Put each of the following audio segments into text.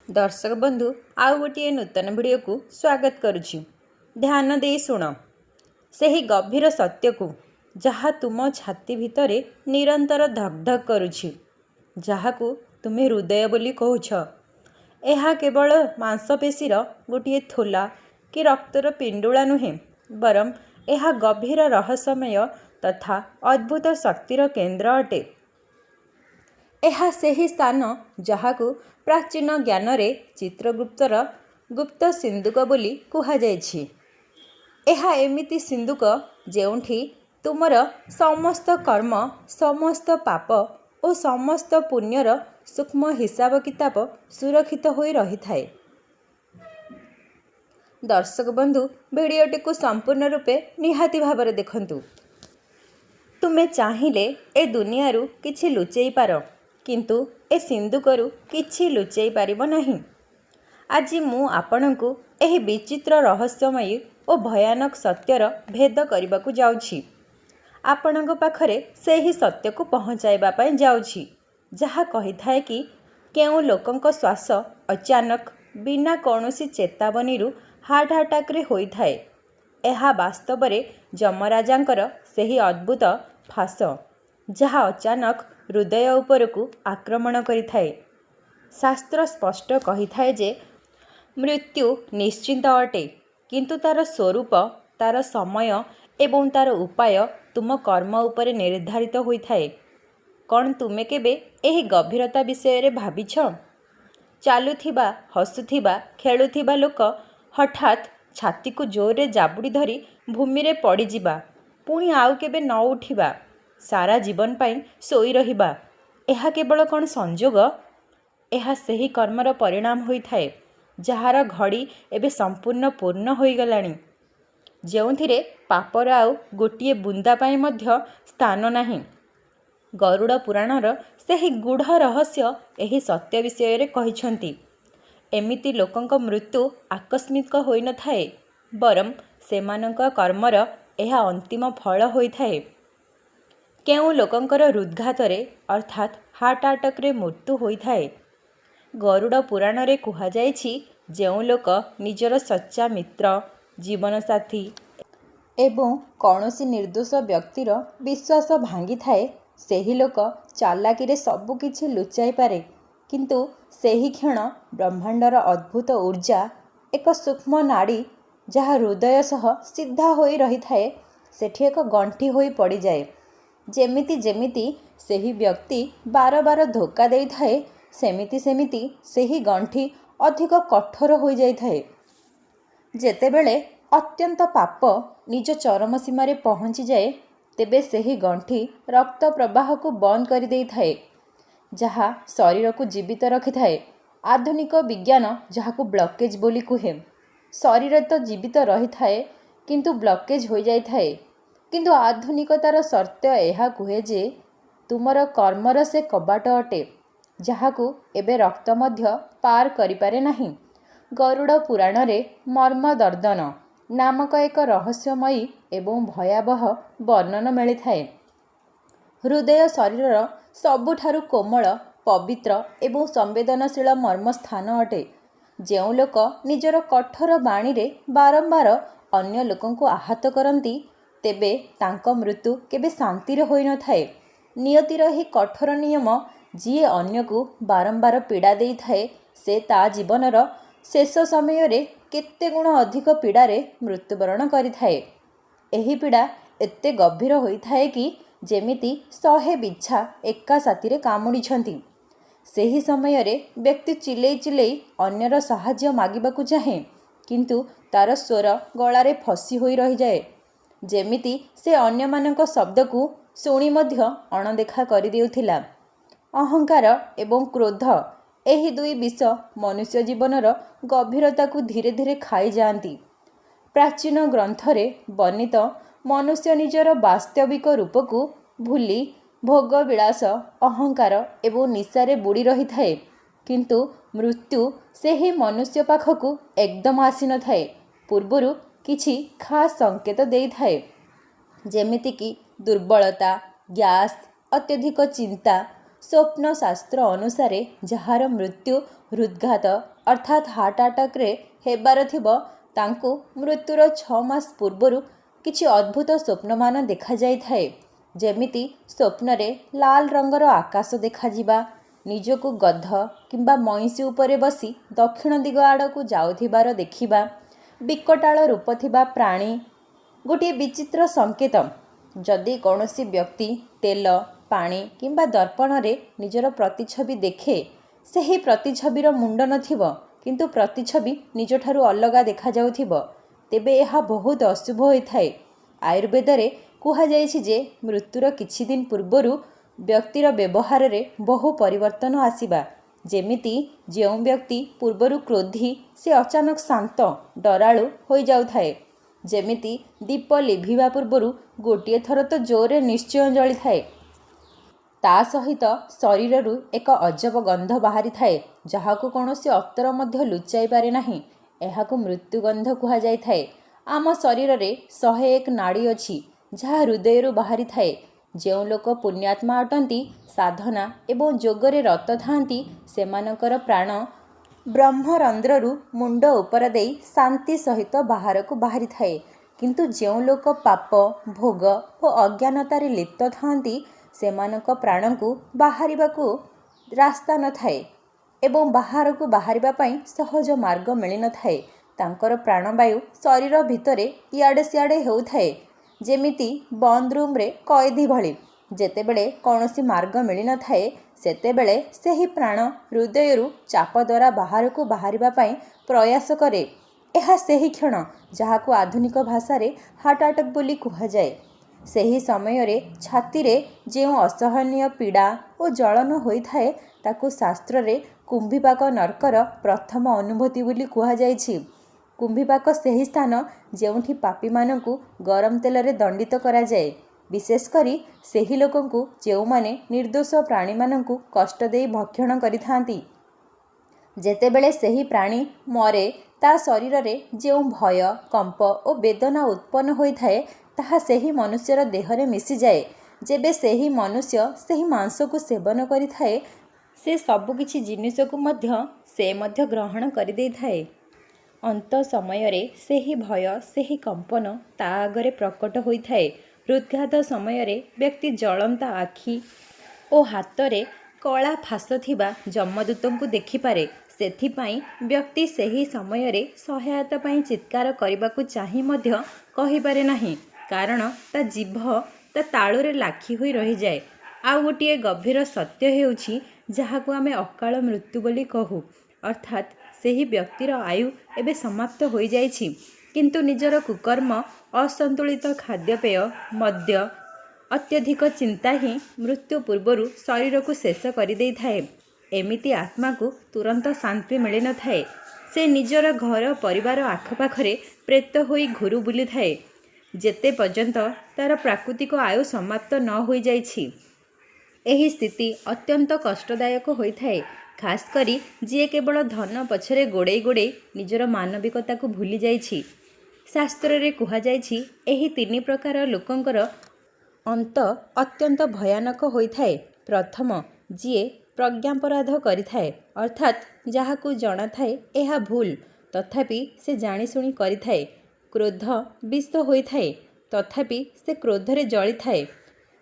दर्शक बंधु आउ गोटे नूतन वीडियो को स्वागत करुछि। ध्यान दे शुण से ही गभीर सत्य को जहाँ तुम छाती भितर निरंतर धक धक करुछि, जहाँ को तुम्हें हृदय बोली कहूछ। यह केवल मांसपेशीर गोटे थोला कि रक्तर पिंडुला नुहे, बरम यह गभीर रहस्यमय तथा अद्भुत शक्तिर केन्द्र अटे। यह सही स्थान जहाँ को प्राचीन ज्ञान रे चित्रगुप्तर गुप्त सिंधुक बोली कुहाଯାଇଛି। यह एमिति सिंधुक जेउठी तुमर समस्त कर्म, समस्त पाप और समस्त पुण्यर सूक्ष्म हिसाब किताब सुरक्षित होई रही थाए। दर्शक बंधु वीडियोटी को संपूर्ण रूपे निहाती भाବରେ देखंतु। तुमे चाहिले ए दुनियारू किछि लुचेई पार, किंतु ए सिंधुकरू किछि लुचेई पारिब नहीं। आज मु आपणଙ୍କୁ एही विचित्र रहस्यमयी और भयानक सत्यर भेद करबाकू जाउछि। आपणଙ୍କ पाखरे सेही सत्य को पहुँचाइबा पई जाउछि, जहाँ कहिथाए कि केउ लोकंक श्वास अचानक बिना कौनसी चेतावनीरू हार्ट अटैक रे होइथाए। एहा वास्तव रे यमराजांकर सेही अद्भुत फास, जहाँ अचानक हृदय उपरकू आक्रमण करिथाए। शास्त्र स्पष्ट कहिथाए जे मृत्यु निश्चिंत अटे, किंतु तार स्वरूप, तार समय एवं तार उपाय तुम कर्म उपरे निर्धारित होइथाए। कौन तुमे केबे एही गभीरता विषय रे भाबिछ? चालुथिबा, हसुथिबा, खेलुथिबा लोक हठात छाती को जोर रे जाबुड़ी धरी भूमि रे पड़ी जिबा, पुणी आउ केबे न उठिबा, सारा जीवन पाई सोई रहिबा, एहा केवल कौन संजोग? एहा सही कर्मर परिणाम होइथाए, जहार घड़ी एबे संपूर्ण पूर्ण होई गलानी, जेउथिरे पापर आउ गोटिए बुंदा पाई मध्य स्थान नाही। गरुड़ पुराणर सेही गूढ़ रहस्य एही सत्य विषय रे कहिछंती। एमिति लोकंक मृत्यु आकस्मिक होई न थाए, बरम सेमानंक कर्मर एहा अंतिम फल होइथाए। केउ लोकंकर हृदघात रे अर्थात हार्ट अटैक रे मृत्यु होइथाए। गरुड़ पुराण रे कुहाଯାଇଛି, जेउ लोक निजर सच्चा मित्र, जीवन साथी एवं कौनसी निर्दोष व्यक्तिर विश्वास भांगी थाए, सेही लोक चालाकी रे सबु किछि लुचाई पारे, किंतु सेही क्षण ब्रह्मांडर अद्भुत ऊर्जा, एक सूक्ष्म नाड़ी जहाँ हृदय सह सीधा होई रही थाए, सेठी एक गंठी होई पड़ी जाए। जेमिति जेमिति सेही व्यक्ति बार बार धोखा देई थाए, सेमिति सेमिति सेही गंठी अधिक कठोर होई जाई थाए। जेतेबेले अत्यंत पाप निज चरम सीमारे पहुँची जाए, तेबे सेही गंठी रक्त प्रवाह को बंद कर देई थाए, जहाँ शरीर को जीवित रखी थाए। आधुनिक विज्ञान जहाँ को ब्लॉकेज बोली कुहे। शरीर तो जीवित रही थाए, किंतु ब्लॉकेज हो जाई थाए। किंतु आधुनिकतार शर्त यह कुहे जे तुमर कर्मर से कबाट अटे, जहाँ को एबे रक्त मध्य पार करिपारे नहीं। गरुड़ पुराण रे मर्मदर्दन नामक एक रहस्यमयी एवं भयावह वर्णन मिली थाए। हृदय शरीरर सबुठारु कोमल, पवित्र एवं संवेदनशील मर्मस्थान अटे। जेउ लोक निजर कठोर बाणी रे बारंबार अन्य लोकंकु आहत करती, तेबे तांको मृत्यु केबे शांति रे होई न थाए। नियतिर ही कठोर नियम जिए अन्य को बारंबार पीड़ा देई थाए, से ता जीवनर शेष समय रे केते गुण अधिक पीड़ा रे मृत्युवरण करि थाए। एही पीड़ा एते गभीर होई थाए कि जेमिति 100 बिच्छा एका साथी रे कामुड़ीछंती। सेही समय रे व्यक्ति चिलेई चिलेई अन्यर सहाय्य मागिबाकू चाहे, किंतु तार स्वर गलारे फसी होई रही जाए, जेमिति से अन्य मानक शब्द को शुणी मध्य अणदेखा करि देउथिला। अहंकार एवं क्रोध एही दुई विष मनुष्य जीवनर गभीरता को धीरे धीरे खाई जाती। प्राचीन ग्रंथरे वर्णित मनुष्य निजर वास्तविक रूप को भूली भोग विलास, अहंकार एवं निशारे बुड़ी रही थाए, किंतु मृत्यु सेही मनुष्य पाखकू एकदम आसी न थाए, पूर्वरु किछि खास संकेत देई थाए, जेमिति कि दुर्बलता, ग्यास, अत्यधिक चिंता। स्वप्न शास्त्र अनुसारे जहार मृत्यु हृदघात अर्थात हार्ट आटाक्रे हेबार थिबो तांकु मृत्युर 6 मास पूर्वरु किछि अद्भुत स्वप्नमान देखा जाई थाए। जेमिति स्वप्नरे लाल रंगर आकाश देखाजिबा, निजकु गध किंबा मईसी उपरे बसी दक्षिण दिग आड़कू जाउथिबार देखिबा, विकटाल रूप थिबा प्राणी गोटे विचित्र संकेत। जदि कौनसी व्यक्ति तेल पानी किंबा दर्पण रे निजर प्रतिछवि देखे, ସେହି ପ୍ରତିଛବିର ମୁଣ୍ଡ ନଥିବ କିନ୍ତୁ ପ୍ରତିଛବି ନିଜଠାରୁ ଅଲଗା ଦେଖାଯାଉଥିବ, ତେବେ ଏହା ବହୁତ ଅଶୁଭ ହୋଇଥାଏ। ଆୟୁର୍ବେଦରେ କୁହାଯାଇଛି ଯେ ମୃତ୍ୟୁର କିଛି ଦିନ ପୂର୍ବରୁ ବ୍ୟକ୍ତିର ବ୍ୟବହାରରେ ବହୁ ପରିବର୍ତ୍ତନ ଆସିବା। ଯେମିତି ଯେଉଁ ବ୍ୟକ୍ତି ପୂର୍ବରୁ କ୍ରୋଧୀ ସେ ଅଚାନକ ଶାନ୍ତ ଡରାଳୁ ହୋଇଯାଉଥାଏ। ଯେମିତି ଦୀପ ଲିଭିବା ପୂର୍ବରୁ ଗୋଟିଏ ଥର ତ ଜୋରରେ ନିଶ୍ଚୟ ଜଳିଥାଏ। ତା ସହିତ ଶରୀରରୁ ଏକ ଅଜବ ଗନ୍ଧ ବାହାରିଥାଏ, ଯାହାକୁ କୌଣସି ଅତର ମଧ୍ୟ ଲୁଚାଇ ପାରେ ନାହିଁ। ଏହାକୁ ମୃତ୍ୟୁଗନ୍ଧ କୁହାଯାଇଥାଏ। ଆମ ଶରୀରରେ 101 ନାଡ଼ି ଅଛି, ଯାହା ହୃଦୟରୁ ବାହାରିଥାଏ। ଯେଉଁ ଲୋକ ପୁଣ୍ୟାତ୍ମା ଅଟନ୍ତି, ସାଧନା ଏବଂ ଯୋଗରେ ରତ ଥାନ୍ତି, ସେମାନଙ୍କର ପ୍ରାଣ ବ୍ରହ୍ମରନ୍ଧ୍ରରୁ ମୁଣ୍ଡ ଉପର ଦେଇ ଶାନ୍ତି ସହିତ ବାହାରକୁ ବାହାରିଥାଏ। କିନ୍ତୁ ଯେଉଁ ଲୋକ ପାପ ଭୋଗ ଓ ଅଜ୍ଞାନତାରେ ଲିପ୍ତ ଥାନ୍ତି, ସେମାନଙ୍କ ପ୍ରାଣକୁ ବାହାରିବାକୁ ରାସ୍ତା ନଥାଏ ଏବଂ ବାହାରକୁ ବାହାରିବା ପାଇଁ ସହଜ ମାର୍ଗ ମିଳିନଥାଏ। ତାଙ୍କର ପ୍ରାଣବାୟୁ ଶରୀର ଭିତରେ ଇଆଡ଼େ ସିଆଡ଼େ ହେଉଥାଏ, ଯେମିତି ବନ୍ଦ ରୁମ୍ରେ କଏଦୀ ଭଳି। ଯେତେବେଳେ କୌଣସି ମାର୍ଗ ମିଳିନଥାଏ, ସେତେବେଳେ ସେହି ପ୍ରାଣ ହୃଦୟରୁ ଚାପ ଦ୍ୱାରା ବାହାରକୁ ବାହାରିବା ପାଇଁ ପ୍ରୟାସ କରେ। ଏହା ସେହି କ୍ଷଣ ଯାହାକୁ ଆଧୁନିକ ଭାଷାରେ ହାର୍ଟ ଆଟାକ୍ ବୋଲି କୁହାଯାଏ। ସେହି ସମୟରେ ଛାତିରେ ଯେଉଁ ଅସହନୀୟ ପୀଡ଼ା ଓ ଜଳନ ହୋଇଥାଏ, ତାକୁ ଶାସ୍ତ୍ରରେ କୁମ୍ଭୀପାକ ନର୍କର ପ୍ରଥମ ଅନୁଭୂତି ବୋଲି କୁହାଯାଇଛି। କୁମ୍ଭୀପାକ ସେହି ସ୍ଥାନ ଯେଉଁଠି ପାପୀମାନଙ୍କୁ ଗରମ ତେଲରେ ଦଣ୍ଡିତ କରାଯାଏ, ବିଶେଷ କରି ସେହି ଲୋକଙ୍କୁ ଯେଉଁମାନେ ନିର୍ଦ୍ଦୋଷ ପ୍ରାଣୀମାନଙ୍କୁ କଷ୍ଟ ଦେଇ ଭକ୍ଷଣ କରିଥାନ୍ତି। ଯେତେବେଳେ ସେହି ପ୍ରାଣୀ ମରେ, ତା ଶରୀରରେ ଯେଉଁ ଭୟ କମ୍ପ ଓ ବେଦନା ଉତ୍ପନ୍ନ ହୋଇଥାଏ, ତାହା ସେହି ମନୁଷ୍ୟର ଦେହରେ ମିଶିଯାଏ। ଯେବେ ସେହି ମନୁଷ୍ୟ ସେହି ମାଂସକୁ ସେବନ କରିଥାଏ, ସେ ସବୁକିଛି ଜିନିଷକୁ ମଧ୍ୟ ଗ୍ରହଣ କରିଦେଇଥାଏ। ଅନ୍ତ ସମୟରେ ସେହି ଭୟ ସେହି କମ୍ପନ ତା ଆଗରେ ପ୍ରକଟ ହୋଇଥାଏ। ହୃଦ୍ଘାତ ସମୟରେ ବ୍ୟକ୍ତି ଜଳନ୍ତା ଆଖି ଓ ହାତରେ କଳା ଫାଶ ଥିବା ଯମଦୂତଙ୍କୁ ଦେଖିପାରେ। ସେଥିପାଇଁ ବ୍ୟକ୍ତି ସେହି ସମୟରେ ସହାୟତା ପାଇଁ ଚିତ୍କାର କରିବାକୁ ଚାହିଁ ମଧ୍ୟ କହିପାରେ ନାହିଁ, କାରଣ ତା ଜିଭ ତା ତାଳୁରେ ଲାଖି ହୋଇ ରହିଯାଏ। ଆଉ ଗୋଟିଏ ଗଭୀର ସତ୍ୟ ହେଉଛି, ଯାହାକୁ ଆମେ ଅକାଳ ମୃତ୍ୟୁ ବୋଲି କହୁ, ଅର୍ଥାତ୍ ସେହି ବ୍ୟକ୍ତିର ଆୟୁ ଏବେ ସମାପ୍ତ ହୋଇଯାଇଛି, କିନ୍ତୁ ନିଜର କୁକର୍ମ, ଅସନ୍ତୁଳିତ ଖାଦ୍ୟପେୟ, ମଦ୍ୟ, ଅତ୍ୟଧିକ ଚିନ୍ତା ହିଁ ମୃତ୍ୟୁ ପୂର୍ବରୁ ଶରୀରକୁ ଶେଷ କରିଦେଇଥାଏ। ଏମିତି ଆତ୍ମାକୁ ତୁରନ୍ତ ଶାନ୍ତି ମିଳିନଥାଏ। ସେ ନିଜର ଘର ପରିବାର ଆଖପାଖରେ ପ୍ରେତ ହୋଇ ଘୁରୁ ବୁଲିଥାଏ, ଯେତେ ପର୍ଯ୍ୟନ୍ତ ତାର ପ୍ରାକୃତିକ ଆୟୁ ସମାପ୍ତ ନ ହୋଇଯାଇଛି। ଏହି ସ୍ଥିତି ଅତ୍ୟନ୍ତ କଷ୍ଟଦାୟକ ହୋଇଥାଏ, ଖାସ୍ କରି ଯିଏ କେବଳ ଧନ ପଛରେ ଗୋଡ଼େଇ ଗୋଡ଼େଇ ନିଜର ମାନବିକତାକୁ ଭୁଲି ଯାଇଛି। ଶାସ୍ତ୍ରରେ କୁହାଯାଇଛି, ଏହି 3 ପ୍ରକାର ଲୋକଙ୍କର ଅନ୍ତ ଅତ୍ୟନ୍ତ ଭୟାନକ ହୋଇଥାଏ। ପ୍ରଥମ, ଯିଏ ପ୍ରଜ୍ଞାପରାଧ କରିଥାଏ, ଅର୍ଥାତ୍ ଯାହାକୁ ଜଣାଥାଏ ଏହା ଭୁଲ, ତଥାପି ସେ ଜାଣିଶୁଣି କରିଥାଏ। କ୍ରୋଧ ବିଷ ହୋଇଥାଏ, ତଥାପି ସେ କ୍ରୋଧରେ ଜଳିଥାଏ।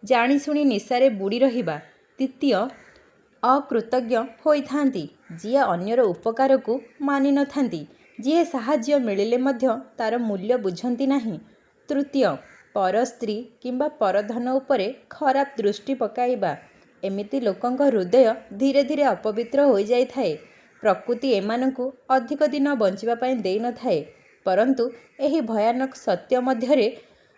ଜାଣିଶୁଣି ନିଶାରେ ବୁଡ଼ି ରହିବା। ଦ୍ୱିତୀୟ, ଅକୃତଜ୍ଞ ହୋଇଥାନ୍ତି, ଯିଏ ଅନ୍ୟର ଉପକାରକୁ ମାନିନଥାନ୍ତି, ଯିଏ ସାହାଯ୍ୟ ମିଳିଲେ ମଧ୍ୟ ତାର ମୂଲ୍ୟ ବୁଝନ୍ତି ନାହିଁ। ତୃତୀୟ, ପର ସ୍ତ୍ରୀ କିମ୍ବା ପରଧନ ଉପରେ ଖରାପ ଦୃଷ୍ଟି ପକାଇବା। ଏମିତି ଲୋକଙ୍କ ହୃଦୟ ଧୀରେ ଧୀରେ ଅପବିତ୍ର ହୋଇଯାଇଥାଏ। ପ୍ରକୃତି ଏମାନଙ୍କୁ ଅଧିକ ଦିନ ବଞ୍ଚିବା ପାଇଁ ଦେଇନଥାଏ, ପରନ୍ତୁ ଏହି ଭୟାନକ ସତ୍ୟ ମଧ୍ୟରେ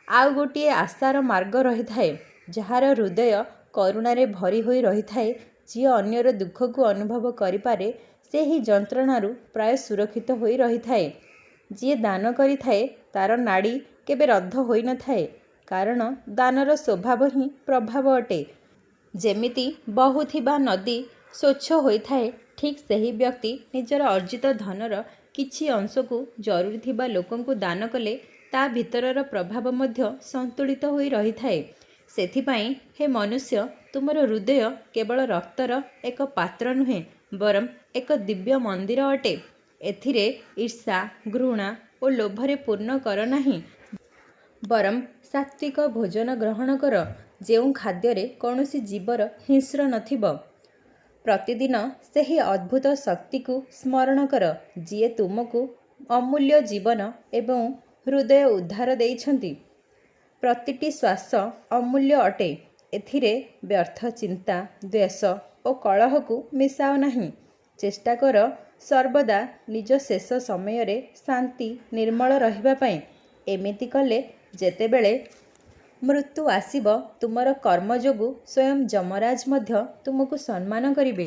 ଆଉ ଗୋଟିଏ ଆଶାର ମାର୍ଗ ରହିଥାଏ। ଯାହାର ହୃଦୟ କରୁଣାରେ ଭରି ହୋଇ ରହିଥାଏ, ଯିଏ ଅନ୍ୟର ଦୁଃଖକୁ ଅନୁଭବ କରିପାରେ, ସେହି ଯନ୍ତ୍ରଣାରୁ ପ୍ରାୟ ସୁରକ୍ଷିତ ହୋଇ ରହିଥାଏ। ଯିଏ ଦାନ କରିଥାଏ, ତାର ନାଡ଼ି କେବେ ରଦ୍ଧ ହୋଇନଥାଏ, କାରଣ ଦାନର ସ୍ୱଭାବ ହିଁ ପ୍ରଭାବ ଅଟେ। ଯେମିତି ବହୁଥିବା ନଦୀ ସ୍ୱଚ୍ଛ ହୋଇଥାଏ, ଠିକ୍ ସେହି ବ୍ୟକ୍ତି ନିଜର ଅର୍ଜିତ ଧନର କିଛି ଅଂଶକୁ ଜରୁରୀ ଥିବା ଲୋକଙ୍କୁ ଦାନ କଲେ ତା ଭିତରର ପ୍ରଭାବ ମଧ୍ୟ ସନ୍ତୁଳିତ ହୋଇ ରହିଥାଏ। ସେଥିପାଇଁ ହେ ମନୁଷ୍ୟ, ତୁମର ହୃଦୟ କେବଳ ରକ୍ତର ଏକ ପାତ୍ର ନୁହେଁ, ବରଂ ଏକ ଦିବ୍ୟ ମନ୍ଦିର ଅଟେ। ଏଥିରେ ଈର୍ଷା, ଘୃଣା ଓ ଲୋଭରେ ପୂର୍ଣ୍ଣ କର ନାହିଁ। ବରଂ ସାତ୍ତ୍ୱିକ ଭୋଜନ ଗ୍ରହଣ କର, ଯେଉଁ ଖାଦ୍ୟରେ କୌଣସି ଜୀବର ହିଂସ୍ର ନଥିବ। ପ୍ରତିଦିନ ସେହି ଅଦ୍ଭୁତ ଶକ୍ତିକୁ ସ୍ମରଣ କର, ଯିଏ ତୁମକୁ ଅମୂଲ୍ୟ ଜୀବନ ଏବଂ ହୃଦୟ ଉଦ୍ଧାର ଦେଇଛନ୍ତି। ପ୍ରତିଟି ଶ୍ୱାସ ଅମୂଲ୍ୟ ଅଟେ। ଏଥିରେ ବ୍ୟର୍ଥ ଚିନ୍ତା, ଦ୍ୱେଷ ଓ କଳହକୁ ମିଶାଅ ନାହିଁ। ଚେଷ୍ଟା କର ସର୍ବଦା ନିଜ ଶେଷ ସମୟରେ ଶାନ୍ତି ନିର୍ମଳ ରହିବା ପାଇଁ। ଏମିତି କଲେ ଯେତେବେଳେ ମୃତ୍ୟୁ ଆସିବ, ତୁମର କର୍ମ ଯୋଗୁଁ ସ୍ୱୟଂ ଯମରାଜ ମଧ୍ୟ ତୁମକୁ ସମ୍ମାନ କରିବେ।